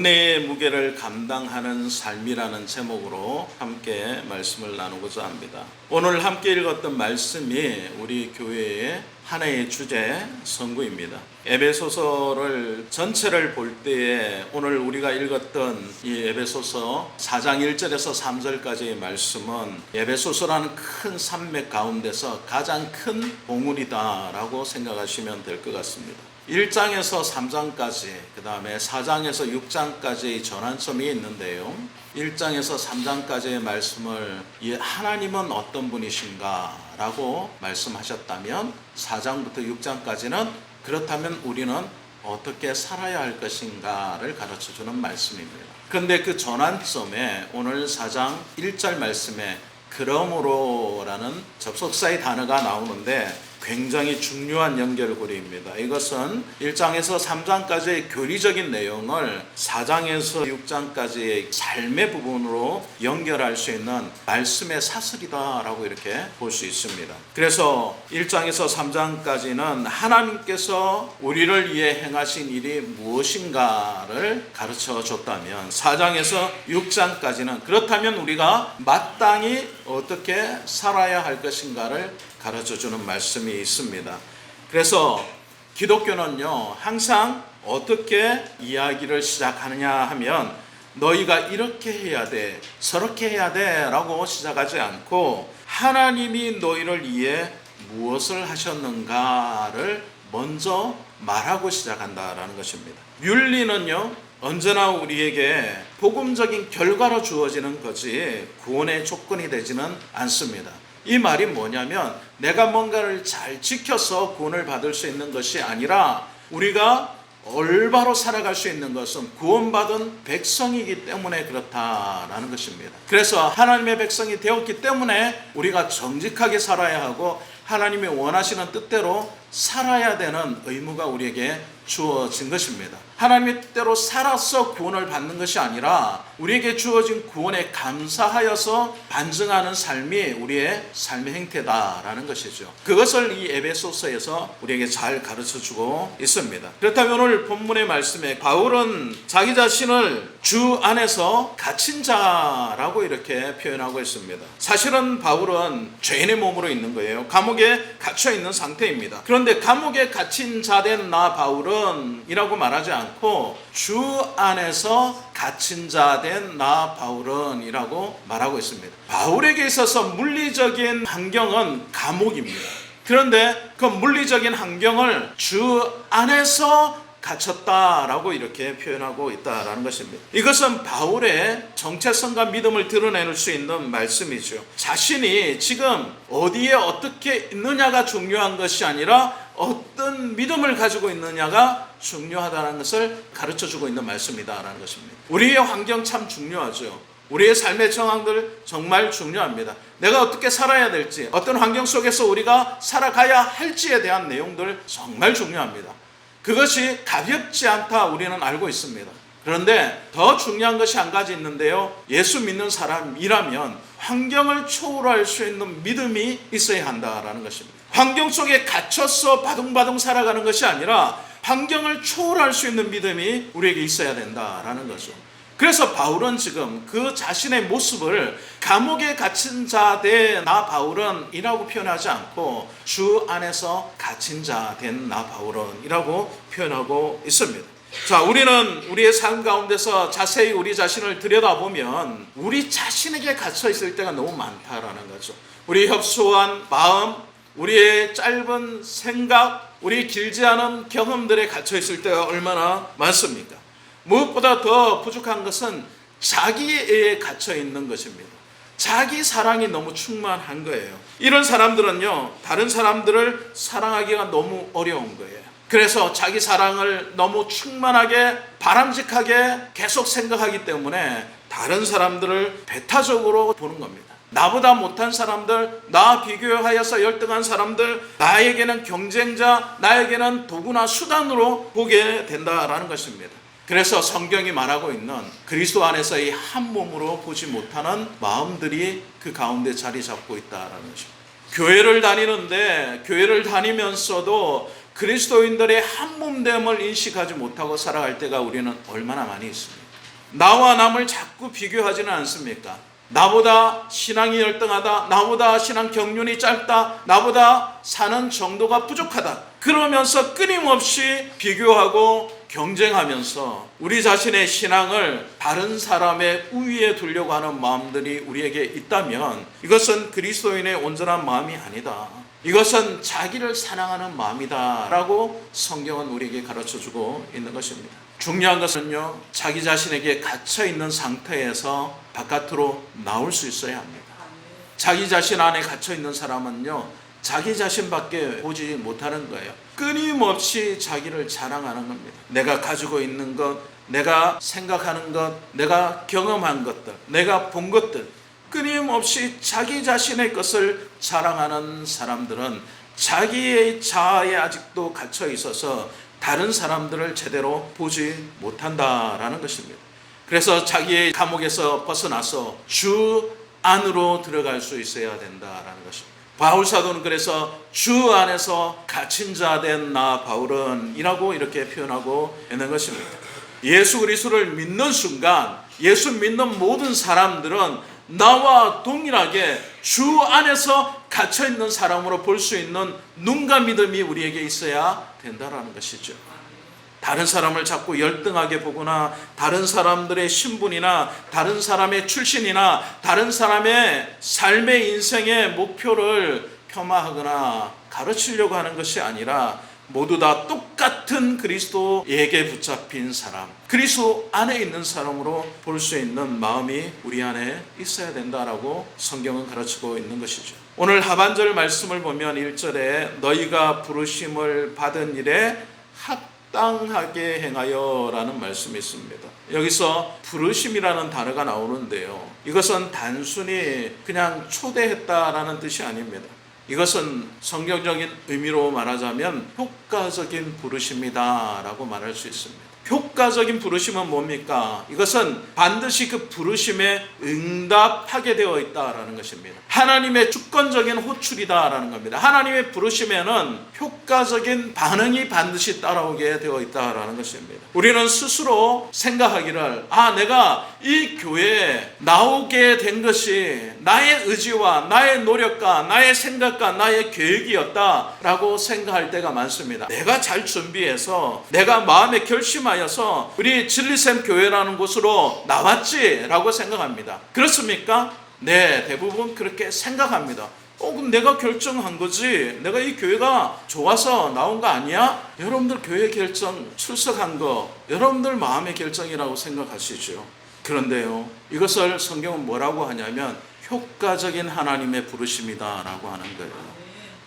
은혜의 무게를 감당하는 삶이라는 제목으로 함께 말씀을 나누고자 합니다. 오늘 함께 읽었던 말씀이 우리 교회의 한 해의 주제 선구입니다. 에베소서를 전체를 볼 때에 오늘 우리가 읽었던 이 에베소서 4장 1절에서 3절까지의 말씀은 에베소서라는 큰 산맥 가운데서 가장 큰 봉우리다라고 생각하시면 될 것 같습니다. 1장에서 3장까지, 그 다음에 4장에서 6장까지의 전환점이 있는데요. 1장에서 3장까지의 말씀을 하나님은 어떤 분이신가 라고 말씀하셨다면 4장부터 6장까지는 그렇다면 우리는 어떻게 살아야 할 것인가를 가르쳐주는 말씀입니다. 그런데 그 전환점에 오늘 4장 1절 말씀에 그러므로라는 접속사의 단어가 나오는데 굉장히 중요한 연결고리입니다. 이것은 1장에서 3장까지의 교리적인 내용을 4장에서 6장까지의 삶의 부분으로 연결할 수 있는 말씀의 사슬이다라고 이렇게 볼 수 있습니다. 그래서 1장에서 3장까지는 하나님께서 우리를 위해 행하신 일이 무엇인가를 가르쳐 줬다면 4장에서 6장까지는 그렇다면 우리가 마땅히 어떻게 살아야 할 것인가를 가르쳐주는 말씀이 있습니다. 그래서 기독교는요, 항상 어떻게 이야기를 시작하느냐 하면 너희가 이렇게 해야 돼, 저렇게 해야 돼 라고 시작하지 않고 하나님이 너희를 위해 무엇을 하셨는가를 먼저 말하고 시작한다라는 것입니다. 윤리는요, 언제나 우리에게 복음적인 결과로 주어지는 거지 구원의 조건이 되지는 않습니다. 이 말이 뭐냐면 내가 뭔가를 잘 지켜서 구원을 받을 수 있는 것이 아니라 우리가 올바로 살아갈 수 있는 것은 구원받은 백성이기 때문에 그렇다라는 것입니다. 그래서 하나님의 백성이 되었기 때문에 우리가 정직하게 살아야 하고 하나님이 원하시는 뜻대로 살아야 되는 의무가 우리에게 주어진 것입니다. 하나님의 뜻대로 살아서 구원을 받는 것이 아니라 우리에게 주어진 구원에 감사하여서 반증하는 삶이 우리의 삶의 행태다라는 것이죠. 그것을 이 에베소서에서 우리에게 잘 가르쳐주고 있습니다. 그렇다면 오늘 본문의 말씀에 바울은 자기 자신을 주 안에서 갇힌 자라고 이렇게 표현하고 있습니다. 사실은 바울은 죄인의 몸으로 있는 거예요. 감옥에 갇혀 있는 상태입니다. 그런데 감옥에 갇힌 자 된 나 바울은 이라고 말하지 않고 주 안에서 갇힌 자 된 나 바울은 이라고 말하고 있습니다. 바울에게 있어서 물리적인 환경은 감옥입니다. 그런데 그 물리적인 환경을 주 안에서 갇혔다라고 이렇게 표현하고 있다라는 것입니다. 이것은 바울의 정체성과 믿음을 드러낼 수 있는 말씀이죠. 자신이 지금 어디에 어떻게 있느냐가 중요한 것이 아니라 어떤 믿음을 가지고 있느냐가 중요하다는 것을 가르쳐주고 있는 말씀이다라는 것입니다. 우리의 환경 참 중요하죠. 우리의 삶의 정황들 정말 중요합니다. 내가 어떻게 살아야 될지, 어떤 환경 속에서 우리가 살아가야 할지에 대한 내용들 정말 중요합니다. 그것이 가볍지 않다 우리는 알고 있습니다. 그런데 더 중요한 것이 한 가지 있는데요. 예수 믿는 사람이라면 환경을 초월할 수 있는 믿음이 있어야 한다라는 것입니다. 환경 속에 갇혀서 바둥바둥 살아가는 것이 아니라 환경을 초월할 수 있는 믿음이 우리에게 있어야 된다라는 거죠. 그래서 바울은 지금 그 자신의 모습을 감옥에 갇힌 자 된 나 바울은 이라고 표현하지 않고 주 안에서 갇힌 자 된 나 바울은 이라고 표현하고 있습니다. 자, 우리는 우리의 삶 가운데서 자세히 우리 자신을 들여다보면 우리 자신에게 갇혀 있을 때가 너무 많다라는 거죠. 우리 협소한 마음, 우리의 짧은 생각, 우리 길지 않은 경험들에 갇혀 있을 때가 얼마나 많습니까? 무엇보다 더 부족한 것은 자기에 갇혀 있는 것입니다. 자기 사랑이 너무 충만한 거예요. 이런 사람들은요, 다른 사람들을 사랑하기가 너무 어려운 거예요. 그래서 자기 사랑을 너무 충만하게 바람직하게 계속 생각하기 때문에 다른 사람들을 배타적으로 보는 겁니다. 나보다 못한 사람들, 나와 비교하여서 열등한 사람들, 나에게는 경쟁자, 나에게는 도구나 수단으로 보게 된다라는 것입니다. 그래서 성경이 말하고 있는 그리스도 안에서의 한 몸으로 보지 못하는 마음들이 그 가운데 자리 잡고 있다라는 것입니다. 교회를 다니는데 교회를 다니면서도 그리스도인들의 한 몸됨을 인식하지 못하고 살아갈 때가 우리는 얼마나 많이 있습니까? 나와 남을 자꾸 비교하지는 않습니까? 나보다 신앙이 열등하다, 나보다 신앙 경륜이 짧다, 나보다 사는 정도가 부족하다, 그러면서 끊임없이 비교하고 경쟁하면서 우리 자신의 신앙을 다른 사람의 우위에 두려고 하는 마음들이 우리에게 있다면 이것은 그리스도인의 온전한 마음이 아니다, 이것은 자기를 사랑하는 마음이다 라고 성경은 우리에게 가르쳐주고 있는 것입니다. 중요한 것은요, 자기 자신에게 갇혀있는 상태에서 바깥으로 나올 수 있어야 합니다. 자기 자신 안에 갇혀있는 사람은요, 자기 자신밖에 보지 못하는 거예요. 끊임없이 자기를 자랑하는 겁니다. 내가 가지고 있는 것, 내가 생각하는 것, 내가 경험한 것들, 내가 본 것들, 끊임없이 자기 자신의 것을 자랑하는 사람들은 자기의 자아에 아직도 갇혀 있어서 다른 사람들을 제대로 보지 못한다라는 것입니다. 그래서 자기의 감옥에서 벗어나서 주 안으로 들어갈 수 있어야 된다라는 것입니다. 바울 사도는 그래서 주 안에서 갇힌 자 된 나 바울은 이라고 이렇게 표현하고 있는 것입니다. 예수 그리스도를 믿는 순간 예수 믿는 모든 사람들은 나와 동일하게 주 안에서 갇혀있는 사람으로 볼 수 있는 눈과 믿음이 우리에게 있어야 된다는 것이죠. 다른 사람을 자꾸 열등하게 보거나 다른 사람들의 신분이나 다른 사람의 출신이나 다른 사람의 삶의 인생의 목표를 폄하하거나 가르치려고 하는 것이 아니라 모두 다 똑같은 그리스도에게 붙잡힌 사람, 그리스도 안에 있는 사람으로 볼 수 있는 마음이 우리 안에 있어야 된다라고 성경은 가르치고 있는 것이죠. 오늘 하반절 말씀을 보면 1절에 너희가 부르심을 받은 일에 합당하게 행하여 라는 말씀이 있습니다. 여기서 부르심이라는 단어가 나오는데요, 이것은 단순히 그냥 초대했다라는 뜻이 아닙니다. 이것은 성경적인 의미로 말하자면 효과적인 부르심이다 라고 말할 수 있습니다. 효과적인 부르심은 뭡니까? 이것은 반드시 그 부르심에 응답하게 되어 있다라는 것입니다. 하나님의 주권적인 호출이다라는 겁니다. 하나님의 부르심에는 효과적인 반응이 반드시 따라오게 되어 있다라는 것입니다. 우리는 스스로 생각하기를 내가 이 교회에 나오게 된 것이 나의 의지와 나의 노력과 나의 생각과 나의 계획이었다라고 생각할 때가 많습니다. 내가 잘 준비해서 내가 마음에 결심하여서 우리 진리샘 교회라는 곳으로 나왔지라고 생각합니다. 그렇습니까? 네, 대부분 그렇게 생각합니다. 그럼 내가 결정한 거지, 내가 이 교회가 좋아서 나온 거 아니야? 여러분들 교회 결정 출석한 거 여러분들 마음의 결정이라고 생각하시죠. 그런데요, 이것을 성경은 뭐라고 하냐면 효과적인 하나님의 부르심이다 라고 하는 거예요.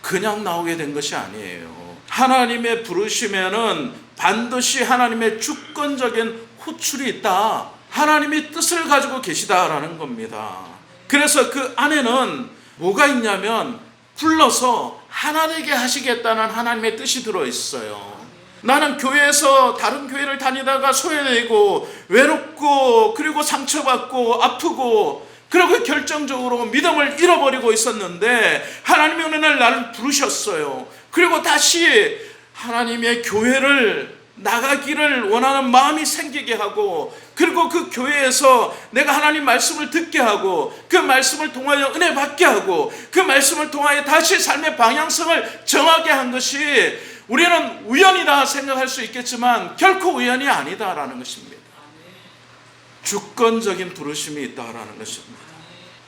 그냥 나오게 된 것이 아니에요. 하나님의 부르심에는 반드시 하나님의 주권적인 호출이 있다, 하나님이 뜻을 가지고 계시다라는 겁니다. 그래서 그 안에는 뭐가 있냐면 불러서 하나 되게 하시겠다는 하나님의 뜻이 들어있어요. 나는 교회에서 다른 교회를 다니다가 소외되고 외롭고 그리고 상처받고 아프고 그리고 결정적으로 믿음을 잃어버리고 있었는데 하나님이 어느 날 나를 부르셨어요. 그리고 다시 하나님의 교회를 나가기를 원하는 마음이 생기게 하고, 그리고 그 교회에서 내가 하나님 말씀을 듣게 하고 그 말씀을 통하여 은혜 받게 하고 그 말씀을 통하여 다시 삶의 방향성을 정하게 한 것이 우리는 우연이다 생각할 수 있겠지만 결코 우연이 아니다라는 것입니다. 주권적인 부르심이 있다라는 것입니다.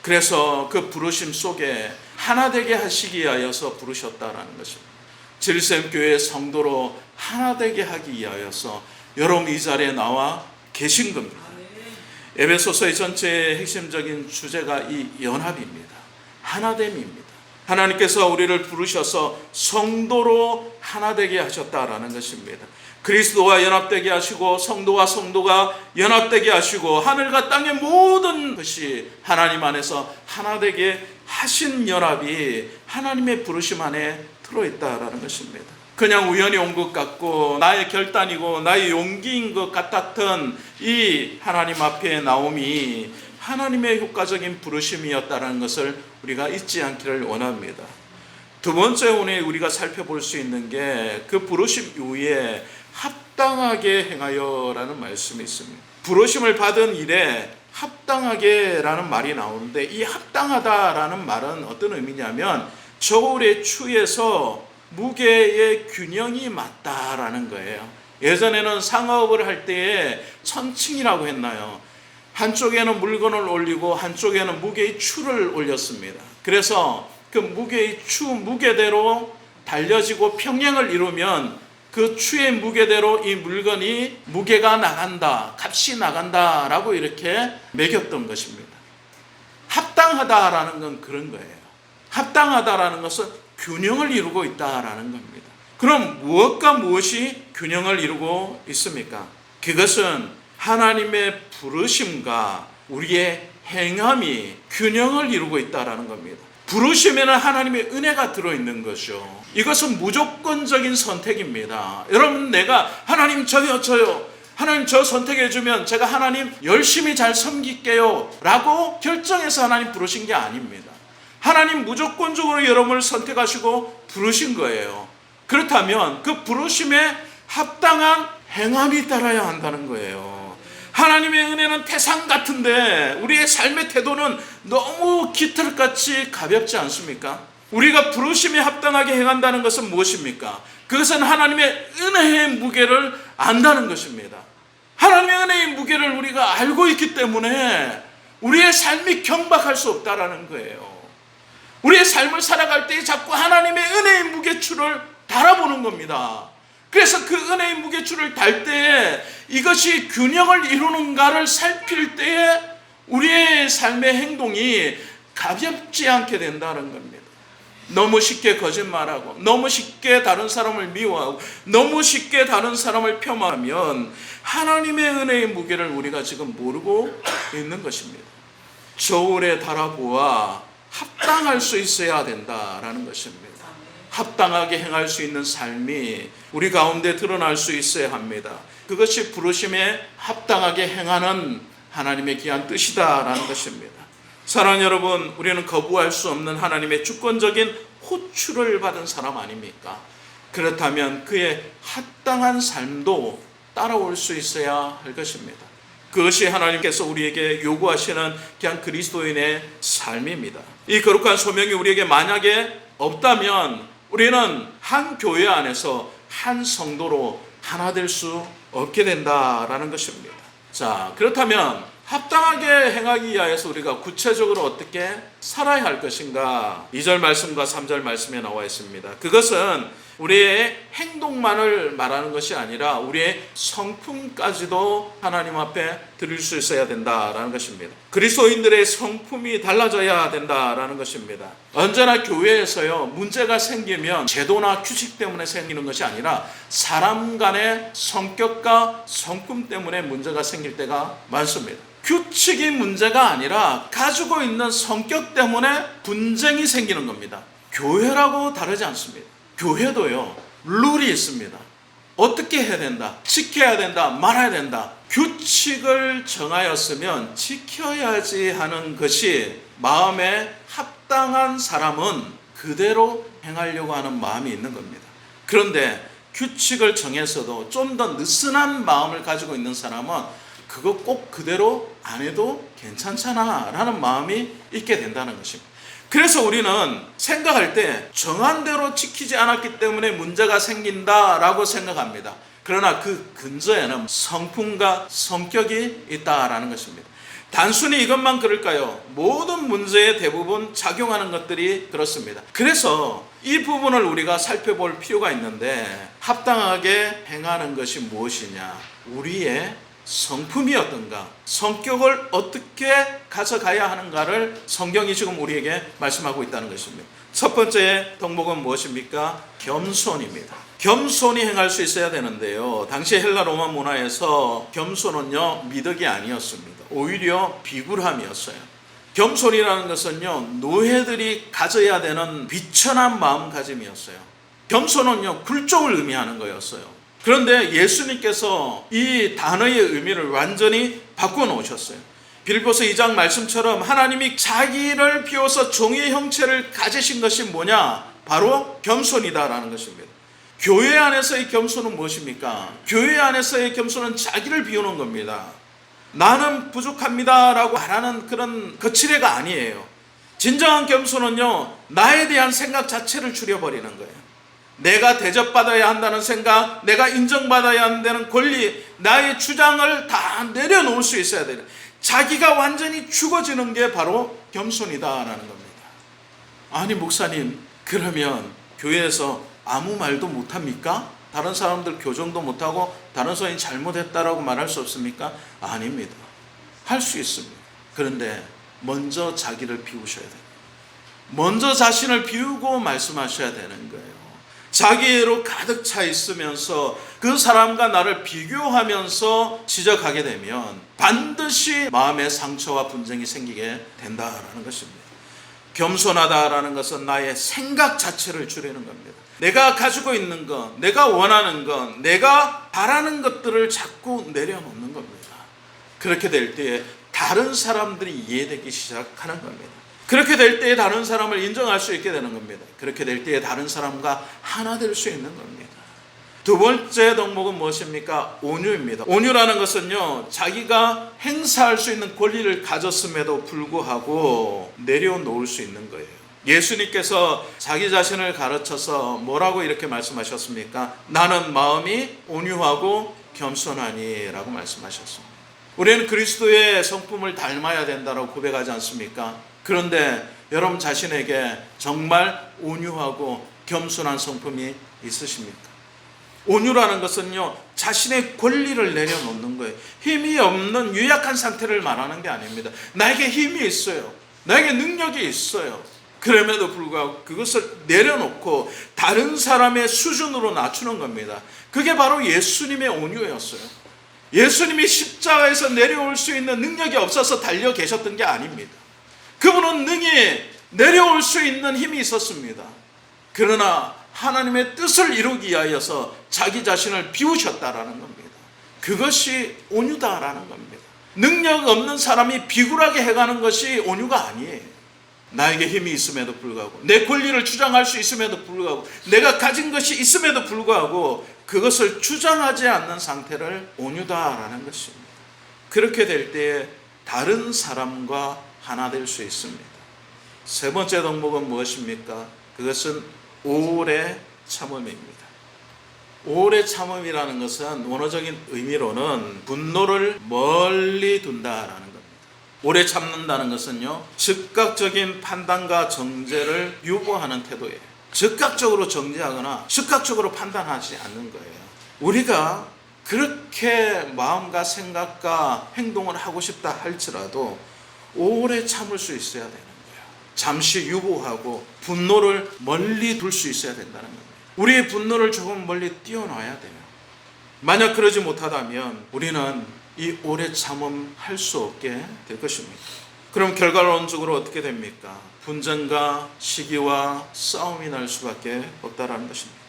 그래서 그 부르심 속에 하나 되게 하시기 위하여서 부르셨다라는 것입니다. 진리샘 교회의 성도로 하나 되게 하기 위하여서 여러분 이 자리에 나와 계신 겁니다. 에베소서의 전체의 핵심적인 주제가 이 연합입니다. 하나됨입니다. 하나님께서 우리를 부르셔서 성도로 하나 되게 하셨다라는 것입니다. 그리스도와 연합되게 하시고 성도와 성도가 연합되게 하시고 하늘과 땅의 모든 것이 하나님 안에서 하나 되게 하신 연합이 하나님의 부르심 안에 들어있다라는 것입니다. 그냥 우연히 온 것 같고 나의 결단이고 나의 용기인 것 같았던 이 하나님 앞에 나옴이 하나님의 효과적인 부르심이었다는 것을 우리가 잊지 않기를 원합니다. 두 번째 오늘 우리가 살펴볼 수 있는 게 그 부르심 이후에 합당하게 행하여라는 말씀이 있습니다. 부르심을 받은 일에 합당하게라는 말이 나오는데, 이 합당하다라는 말은 어떤 의미냐면 저울의 추에서 무게의 균형이 맞다라는 거예요. 예전에는 상업을 할 때에 천칭이라고 했나요? 한쪽에는 물건을 올리고 한쪽에는 무게의 추를 올렸습니다. 그래서 그 무게의 추 무게대로 달려지고 평행을 이루면 그 추의 무게대로 이 물건이 무게가 나간다, 값이 나간다라고 이렇게 매겼던 것입니다. 합당하다라는 건 그런 거예요. 합당하다라는 것은 균형을 이루고 있다라는 겁니다. 그럼 무엇과 무엇이 균형을 이루고 있습니까? 그것은 하나님의 부르심과 우리의 행함이 균형을 이루고 있다라는 겁니다. 부르심에는 하나님의 은혜가 들어있는 것이죠. 이것은 무조건적인 선택입니다. 여러분, 내가 하나님 저요 하나님 저 선택해 주면 제가 하나님 열심히 잘 섬길게요 라고 결정해서 하나님 부르신 게 아닙니다. 하나님 무조건적으로 여러분을 선택하시고 부르신 거예요. 그렇다면 그 부르심에 합당한 행함이 따라야 한다는 거예요. 하나님의 은혜는 태산 같은데 우리의 삶의 태도는 너무 깃털같이 가볍지 않습니까? 우리가 부르심에 합당하게 행한다는 것은 무엇입니까? 그것은 하나님의 은혜의 무게를 안다는 것입니다. 하나님의 은혜의 무게를 우리가 알고 있기 때문에 우리의 삶이 경박할 수 없다라는 거예요. 우리의 삶을 살아갈 때 자꾸 하나님의 은혜의 무게추를 달아보는 겁니다. 그래서 그 은혜의 무게추를 달 때에 이것이 균형을 이루는가를 살필 때에 우리의 삶의 행동이 가볍지 않게 된다는 겁니다. 너무 쉽게 거짓말하고 너무 쉽게 다른 사람을 미워하고 너무 쉽게 다른 사람을 폄하하면 하나님의 은혜의 무게를 우리가 지금 모르고 있는 것입니다. 저울에 달아보아 합당할 수 있어야 된다라는 것입니다. 합당하게 행할 수 있는 삶이 우리 가운데 드러날 수 있어야 합니다. 그것이 부르심에 합당하게 행하는 하나님의 귀한 뜻이다라는 것입니다. 사랑하는 여러분, 우리는 거부할 수 없는 하나님의 주권적인 호출을 받은 사람 아닙니까? 그렇다면 그의 합당한 삶도 따라올 수 있어야 할 것입니다. 그것이 하나님께서 우리에게 요구하시는 그냥 그리스도인의 삶입니다. 이 거룩한 소명이 우리에게 만약에 없다면 우리는 한 교회 안에서 한 성도로 하나 될 수 없게 된다라는 것입니다. 자, 그렇다면 합당하게 행하기 위하여서 우리가 구체적으로 어떻게 살아야 할 것인가? 2절 말씀과 3절 말씀에 나와 있습니다. 그것은 우리의 행동만을 말하는 것이 아니라 우리의 성품까지도 하나님 앞에 드릴 수 있어야 된다라는 것입니다. 그리스도인들의 성품이 달라져야 된다라는 것입니다. 언제나 교회에서요, 문제가 생기면 제도나 규칙 때문에 생기는 것이 아니라 사람 간의 성격과 성품 때문에 문제가 생길 때가 많습니다. 규칙이 문제가 아니라 가지고 있는 성격 때문에 분쟁이 생기는 겁니다. 교회라고 다르지 않습니다. 교회도요, 룰이 있습니다. 어떻게 해야 된다, 지켜야 된다, 말아야 된다. 규칙을 정하였으면 지켜야지 하는 것이 마음에 합당한 사람은 그대로 행하려고 하는 마음이 있는 겁니다. 그런데 규칙을 정해서도 좀 더 느슨한 마음을 가지고 있는 사람은 그거 꼭 그대로 안 해도 괜찮잖아 라는 마음이 있게 된다는 것입니다. 그래서 우리는 생각할 때 정한 대로 지키지 않았기 때문에 문제가 생긴다라고 생각합니다. 그러나 그 근저에는 성품과 성격이 있다라는 것입니다. 단순히 이것만 그럴까요? 모든 문제에 대부분 작용하는 것들이 그렇습니다. 그래서 이 부분을 우리가 살펴볼 필요가 있는데, 합당하게 행하는 것이 무엇이냐? 우리의 성품이 어떤가, 성격을 어떻게 가져가야 하는가를 성경이 지금 우리에게 말씀하고 있다는 것입니다. 첫 번째 덕목은 무엇입니까? 겸손입니다. 겸손히 행할 수 있어야 되는데요, 당시 헬라 로마 문화에서 겸손은요, 미덕이 아니었습니다. 오히려 비굴함이었어요. 겸손이라는 것은요, 노예들이 가져야 되는 비천한 마음가짐이었어요. 겸손은요, 굴종을 의미하는 거였어요. 그런데 예수님께서 이 단어의 의미를 완전히 바꿔놓으셨어요. 빌립보서 2장 말씀처럼 하나님이 자기를 비워서 종의 형체를 가지신 것이 뭐냐? 바로 겸손이다라는 것입니다. 교회 안에서의 겸손은 무엇입니까? 교회 안에서의 겸손은 자기를 비우는 겁니다. 나는 부족합니다라고 말하는 그런 거칠애가 아니에요. 진정한 겸손은요, 나에 대한 생각 자체를 줄여버리는 거예요. 내가 대접받아야 한다는 생각, 내가 인정받아야 한다는 권리, 나의 주장을 다 내려놓을 수 있어야 돼요. 자기가 완전히 죽어지는 게 바로 겸손이다라는 겁니다. 아니 목사님, 그러면 교회에서 아무 말도 못합니까? 다른 사람들 교정도 못하고 다른 사람이 잘못했다라고 말할 수 없습니까? 아닙니다. 할 수 있습니다. 그런데 먼저 자기를 비우셔야 돼요. 먼저 자신을 비우고 말씀하셔야 되는 거예요. 자기애로 가득 차 있으면서 그 사람과 나를 비교하면서 지적하게 되면 반드시 마음의 상처와 분쟁이 생기게 된다라는 것입니다. 겸손하다라는 것은 나의 생각 자체를 줄이는 겁니다. 내가 가지고 있는 것, 내가 원하는 것, 내가 바라는 것들을 자꾸 내려놓는 겁니다. 그렇게 될 때에 다른 사람들이 이해되기 시작하는 겁니다. 그렇게 될 때에 다른 사람을 인정할 수 있게 되는 겁니다. 그렇게 될 때에 다른 사람과 하나 될 수 있는 겁니다. 두 번째 덕목은 무엇입니까? 온유입니다. 온유라는 것은요, 자기가 행사할 수 있는 권리를 가졌음에도 불구하고 내려놓을 수 있는 거예요. 예수님께서 자기 자신을 가르쳐서 뭐라고 이렇게 말씀하셨습니까? 나는 마음이 온유하고 겸손하니 라고 말씀하셨습니다. 우리는 그리스도의 성품을 닮아야 된다고 고백하지 않습니까? 그런데 여러분 자신에게 정말 온유하고 겸손한 성품이 있으십니까? 온유라는 것은요, 자신의 권리를 내려놓는 거예요. 힘이 없는 유약한 상태를 말하는 게 아닙니다. 나에게 힘이 있어요. 나에게 능력이 있어요. 그럼에도 불구하고 그것을 내려놓고 다른 사람의 수준으로 낮추는 겁니다. 그게 바로 예수님의 온유였어요. 예수님이 십자가에서 내려올 수 있는 능력이 없어서 달려 계셨던 게 아닙니다. 그분은 능히 내려올 수 있는 힘이 있었습니다. 그러나 하나님의 뜻을 이루기 위하여서 자기 자신을 비우셨다라는 겁니다. 그것이 온유다라는 겁니다. 능력 없는 사람이 비굴하게 해가는 것이 온유가 아니에요. 나에게 힘이 있음에도 불구하고, 내 권리를 주장할 수 있음에도 불구하고, 내가 가진 것이 있음에도 불구하고 그것을 주장하지 않는 상태를 온유다라는 것입니다. 그렇게 될 때에 다른 사람과 하나 될 수 있습니다. 세 번째 덕목은 무엇입니까? 그것은 오래 참음입니다. 오래 참음이라는 것은 원어적인 의미로는 분노를 멀리 둔다라는 겁니다. 오래 참는다는 것은요, 즉각적인 판단과 정죄를 유보하는 태도예요. 즉각적으로 정죄하거나 즉각적으로 판단하지 않는 거예요. 우리가 그렇게 마음과 생각과 행동을 하고 싶다 할지라도 오래 참을 수 있어야 되는 거예요. 잠시 유보하고 분노를 멀리 둘 수 있어야 된다는 겁니다. 우리의 분노를 조금 멀리 띄워놔야 돼요. 만약 그러지 못하다면 우리는 이 오래 참음 할 수 없게 될 것입니다. 그럼 결과론적으로 어떻게 됩니까? 분쟁과 시기와 싸움이 날 수밖에 없다라는 것입니다.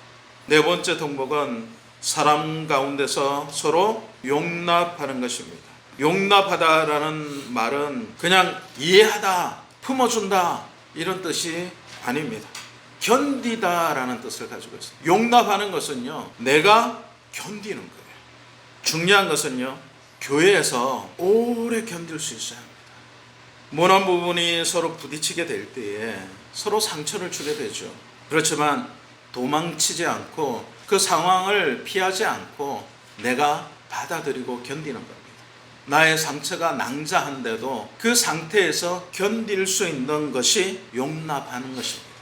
네 번째 덕목은 사람 가운데서 서로 용납하는 것입니다. 용납하다라는 말은 그냥 이해하다, 품어준다 이런 뜻이 아닙니다. 견디다라는 뜻을 가지고 있습니다. 용납하는 것은요, 내가 견디는 거예요. 중요한 것은요, 교회에서 오래 견딜 수 있어야 합니다. 모난 부분이 서로 부딪히게 될 때에 서로 상처를 주게 되죠. 그렇지만 도망치지 않고 그 상황을 피하지 않고 내가 받아들이고 견디는 겁니다. 나의 상처가 낭자한데도 그 상태에서 견딜 수 있는 것이 용납하는 것입니다.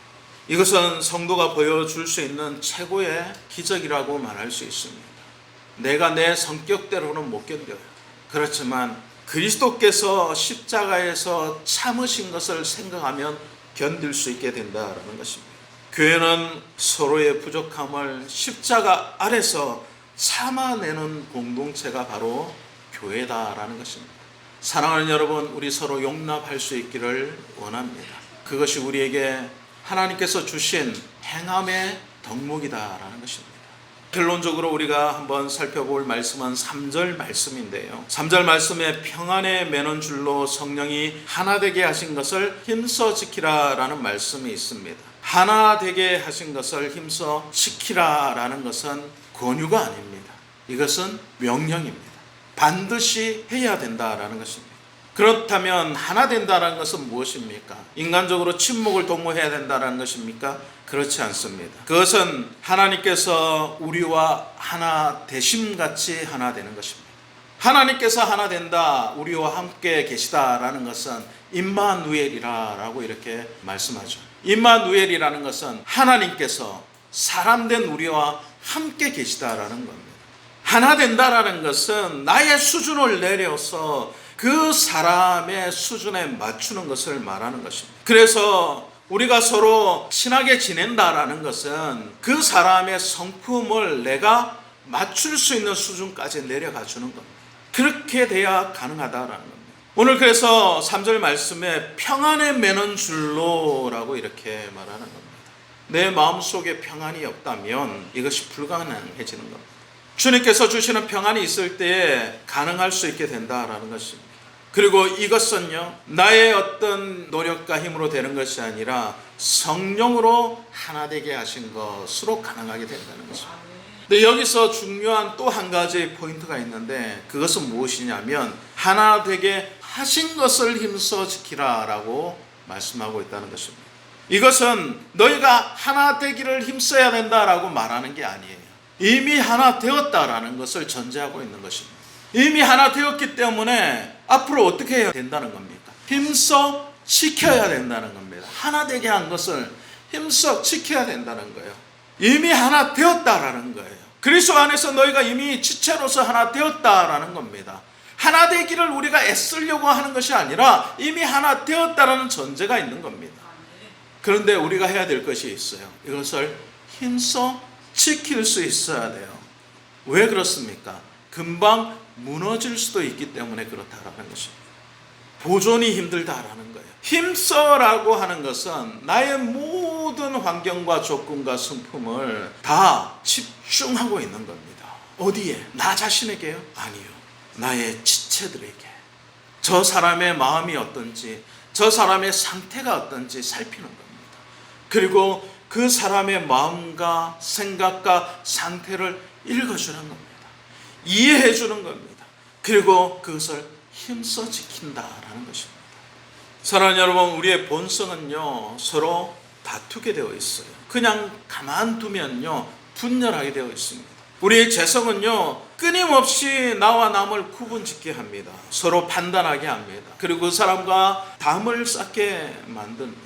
이것은 성도가 보여줄 수 있는 최고의 기적이라고 말할 수 있습니다. 내가 내 성격대로는 못 견뎌요. 그렇지만 그리스도께서 십자가에서 참으신 것을 생각하면 견딜 수 있게 된다는 것입니다. 교회는 서로의 부족함을 십자가 아래서 참아내는 공동체가 바로 교회다라는 것입니다. 사랑하는 여러분, 우리 서로 용납할 수 있기를 원합니다. 그것이 우리에게 하나님께서 주신 행함의 덕목이다라는 것입니다. 결론적으로 우리가 한번 살펴볼 말씀은 3절 말씀인데요. 3절 말씀에 평안에 매는 줄로 성령이 하나 되게 하신 것을 힘써 지키라라는 말씀이 있습니다. 하나 되게 하신 것을 힘써 지키라라는 것은 권유가 아닙니다. 이것은 명령입니다. 반드시 해야 된다라는 것입니다. 그렇다면 하나 된다는 것은 무엇입니까? 인간적으로 침묵을 도모해야 된다는 것입니까? 그렇지 않습니다. 그것은 하나님께서 우리와 하나 되심같이 하나 되는 것입니다. 하나님께서 하나 된다, 우리와 함께 계시다라는 것은 임마누엘이라고 이렇게 말씀하죠. 임마누엘이라는 것은 하나님께서 사람된 우리와 함께 계시다라는 겁니다. 하나 된다라는 것은 나의 수준을 내려서 그 사람의 수준에 맞추는 것을 말하는 것입니다. 그래서 우리가 서로 친하게 지낸다라는 것은 그 사람의 성품을 내가 맞출 수 있는 수준까지 내려가 주는 겁니다. 그렇게 돼야 가능하다라는 겁니다. 오늘 그래서 3절 말씀에 평안에 매는 줄로라고 이렇게 말하는 겁니다. 내 마음속에 평안이 없다면 이것이 불가능해지는 겁니다. 주님께서 주시는 평안이 있을 때에 가능할 수 있게 된다라는 것입니다. 그리고 이것은요, 나의 어떤 노력과 힘으로 되는 것이 아니라 성령으로 하나 되게 하신 것으로 가능하게 된다는 것입니다. 근데 여기서 중요한 또 한 가지 포인트가 있는데 그것은 무엇이냐면 하나 되게 하신 것을 힘써 지키라라고 말씀하고 있다는 것입니다. 이것은 너희가 하나 되기를 힘써야 된다라고 말하는 게 아니에요. 이미 하나 되었다라는 것을 전제하고 있는 것입니다. 이미 하나 되었기 때문에 앞으로 어떻게 해야 된다는 겁니까? 힘써 지켜야 된다는 겁니다. 하나 되게 한 것을 힘써 지켜야 된다는 거예요. 이미 하나 되었다라는 거예요. 그리스도 안에서 너희가 이미 지체로서 하나 되었다라는 겁니다. 하나 되기를 우리가 애쓰려고 하는 것이 아니라 이미 하나 되었다라는 전제가 있는 겁니다. 그런데 우리가 해야 될 것이 있어요. 이것을 힘써 지킬 수 있어야 돼요. 왜 그렇습니까? 금방 무너질 수도 있기 때문에 그렇다라는 것입니다. 보존이 힘들다라는 거예요. 힘써라고 하는 것은 나의 모든 환경과 조건과 성품을 다 집중하고 있는 겁니다. 어디에? 나 자신에게요? 아니요. 나의 지체들에게. 저 사람의 마음이 어떤지, 저 사람의 상태가 어떤지 살피는 겁니다. 그리고 그 사람의 마음과 생각과 상태를 읽어주는 겁니다. 이해해 주는 겁니다. 그리고 그것을 힘써 지킨다라는 것입니다. 사랑하는 여러분, 우리의 본성은요 서로 다투게 되어 있어요. 그냥 가만두면요 분열하게 되어 있습니다. 우리의 재성은요 끊임없이 나와 남을 구분짓게 합니다. 서로 판단하게 합니다. 그리고 그 사람과 담을 쌓게 만듭니다.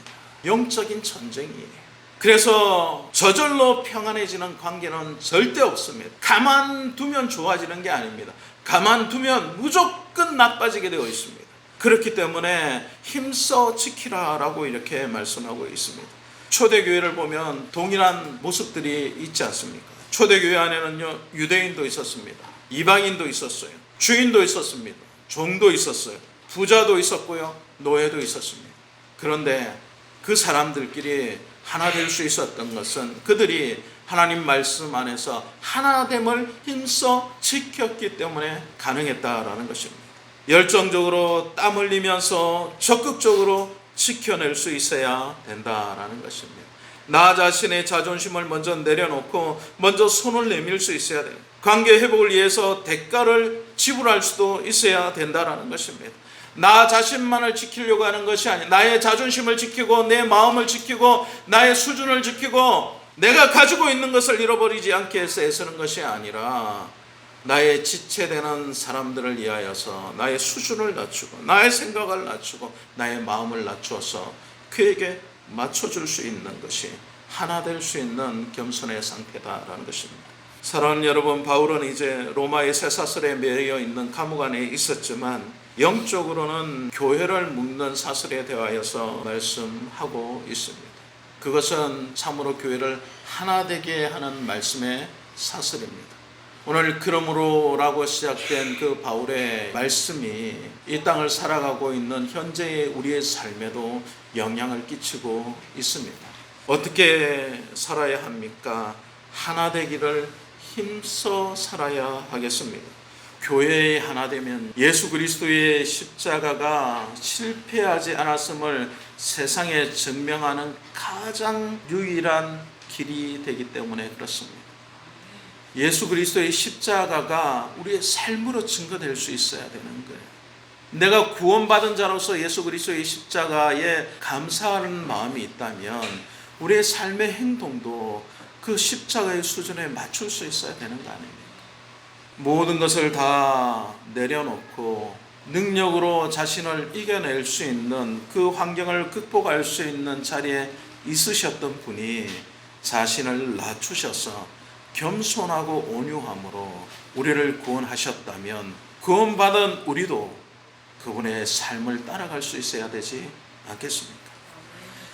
영적인 전쟁이에요. 그래서 저절로 평안해지는 관계는 절대 없습니다. 가만두면 좋아지는 게 아닙니다. 가만두면 무조건 나빠지게 되어 있습니다. 그렇기 때문에 힘써 지키라라고 이렇게 말씀하고 있습니다. 초대교회를 보면 동일한 모습들이 있지 않습니까? 초대교회 안에는요 유대인도 있었습니다. 이방인도 있었어요. 주인도 있었습니다. 종도 있었어요. 부자도 있었고요. 노예도 있었습니다. 그런데 그 사람들끼리 하나 될 수 있었던 것은 그들이 하나님 말씀 안에서 하나됨을 힘써 지켰기 때문에 가능했다라는 것입니다. 열정적으로 땀 흘리면서 적극적으로 지켜낼 수 있어야 된다라는 것입니다. 나 자신의 자존심을 먼저 내려놓고 먼저 손을 내밀 수 있어야 돼요. 관계 회복을 위해서 대가를 지불할 수도 있어야 된다라는 것입니다. 나 자신만을 지키려고 하는 것이 아니라 나의 자존심을 지키고 내 마음을 지키고 나의 수준을 지키고 내가 가지고 있는 것을 잃어버리지 않게 해서 애쓰는 것이 아니라 나의 지체되는 사람들을 위하여서 나의 수준을 낮추고 나의 생각을 낮추고 나의 마음을 낮추어서 그에게 맞춰줄 수 있는 것이 하나 될 수 있는 겸손의 상태다라는 것입니다. 사랑하는 여러분, 바울은 이제 로마의 쇠사슬에 매여 있는 감옥 안에 있었지만 영적으로는 교회를 묶는 사슬에 대하여서 말씀하고 있습니다. 그것은 참으로 교회를 하나 되게 하는 말씀의 사슬입니다. 오늘 그러므로라고 시작된 그 바울의 말씀이 이 땅을 살아가고 있는 현재의 우리의 삶에도 영향을 끼치고 있습니다. 어떻게 살아야 합니까? 하나 되기를 힘써 살아야 하겠습니다. 교회의 하나 되면 예수 그리스도의 십자가가 실패하지 않았음을 세상에 증명하는 가장 유일한 길이 되기 때문에 그렇습니다. 예수 그리스도의 십자가가 우리의 삶으로 증거될 수 있어야 되는 거예요. 내가 구원받은 자로서 예수 그리스도의 십자가에 감사하는 마음이 있다면 우리의 삶의 행동도 그 십자가의 수준에 맞출 수 있어야 되는 거 아닙니까? 모든 것을 다 내려놓고 능력으로 자신을 이겨낼 수 있는 그 환경을 극복할 수 있는 자리에 있으셨던 분이 자신을 낮추셔서 겸손하고 온유함으로 우리를 구원하셨다면 구원받은 우리도 그분의 삶을 따라갈 수 있어야 되지 않겠습니까?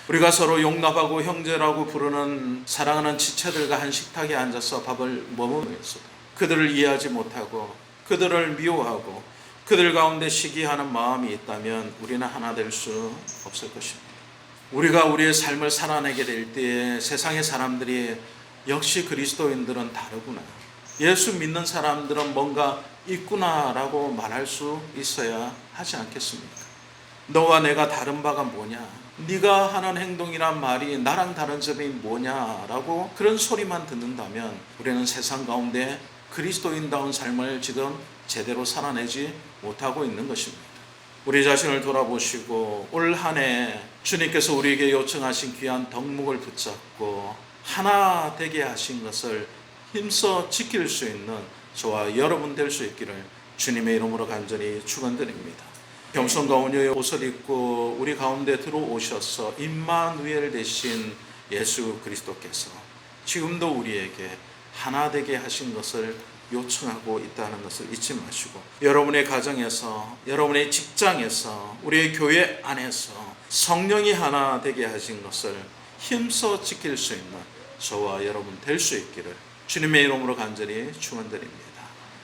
우리가 서로 용납하고 형제라고 부르는 사랑하는 지체들과 한 식탁에 앉아서 밥을 먹으면서도 그들을 이해하지 못하고 그들을 미워하고 그들 가운데 시기하는 마음이 있다면 우리는 하나 될 수 없을 것입니다. 우리가 우리의 삶을 살아내게 될 때에 세상의 사람들이 역시 그리스도인들은 다르구나, 예수 믿는 사람들은 뭔가 있구나라고 말할 수 있어야 하지 않겠습니까? 너와 내가 다른 바가 뭐냐, 네가 하는 행동이란 말이 나랑 다른 점이 뭐냐라고 그런 소리만 듣는다면 우리는 세상 가운데 그리스도인다운 삶을 지금 제대로 살아내지 못하고 있는 것입니다. 우리 자신을 돌아보시고 올 한 해 주님께서 우리에게 요청하신 귀한 덕목을 붙잡고 하나 되게 하신 것을 힘써 지킬 수 있는 저와 여러분 될 수 있기를 주님의 이름으로 간절히 축원드립니다. 겸손과 온유의 옷을 입고 우리 가운데 들어오셔서 임마누엘 되신 예수 그리스도께서 지금도 우리에게 하나 되게 하신 것을 요청하고 있다는 것을 잊지 마시고 여러분의 가정에서, 여러분의 직장에서, 우리의 교회 안에서 성령이 하나 되게 하신 것을 힘써 지킬 수 있는 저와 여러분 될 수 있기를 주님의 이름으로 간절히 축원드립니다.